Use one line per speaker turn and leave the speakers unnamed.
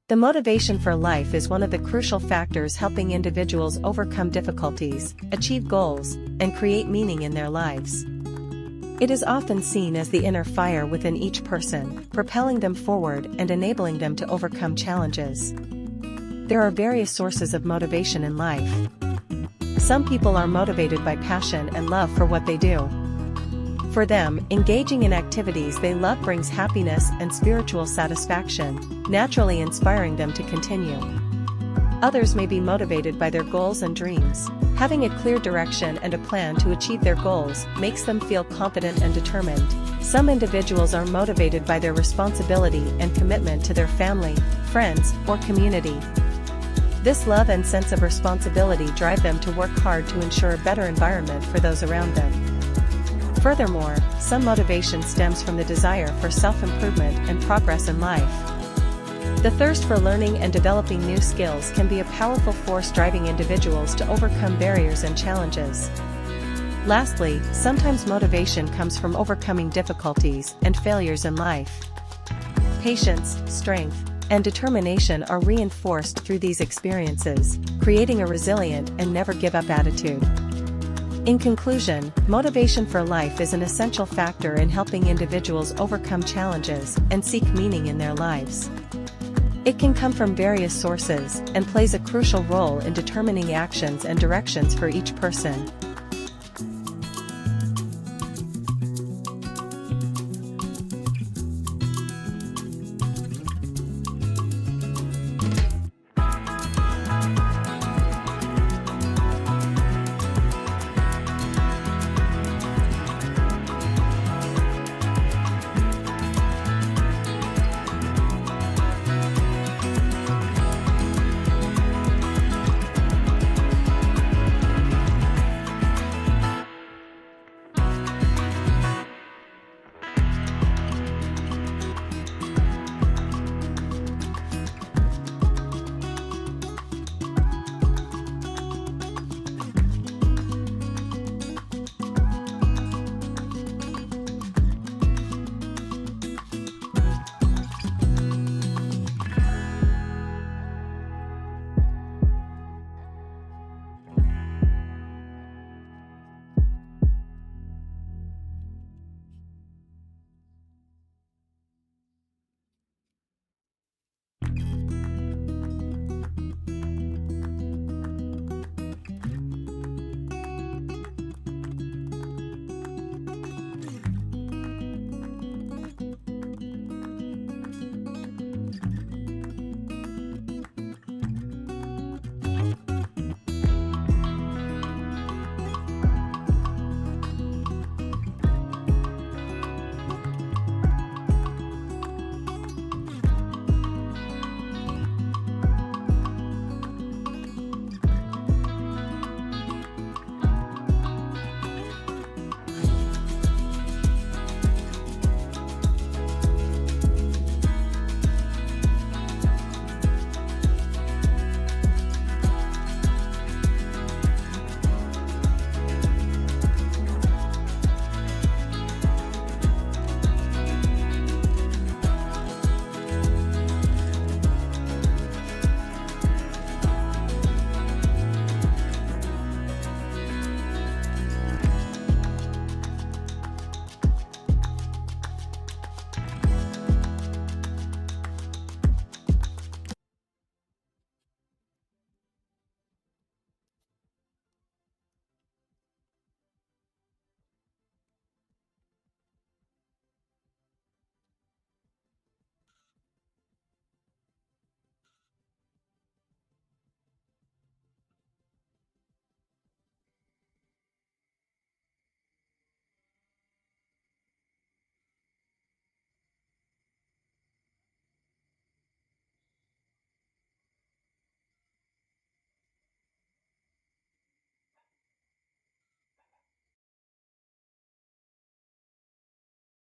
The motivation for life is one of the crucial factors helping individuals overcome difficulties, achieve goals, and create meaning in their lives. It is often seen as the inner fire within each person, propelling them forward and enabling them to overcome challenges. There are various sources of motivation in life. Some people are motivated by passion and love for what they do. For them, engaging in activities they love brings happiness and spiritual satisfaction, naturally inspiring them to continue. Others may be motivated by their goals and dreams. Having a clear direction and a plan to achieve their goals makes them feel confident and determined. Some individuals are motivated by their responsibility and commitment to their family, friends, or community. This love and sense of responsibility drive them to work hard to ensure a better environment for those around them. Furthermore, some motivation stems from the desire for self-improvement and progress in life. The thirst for learning and developing new skills can be a powerful force driving individuals to overcome barriers and challenges. Lastly, sometimes motivation comes from overcoming difficulties and failures in life. Patience, strength, and determination are reinforced through these experiences, creating a resilient and never-give-up attitude. In conclusion, motivation for life is an essential factor in helping individuals overcome challenges and seek meaning in their lives. It can come from various sources and plays a crucial role in determining actions and directions for each person.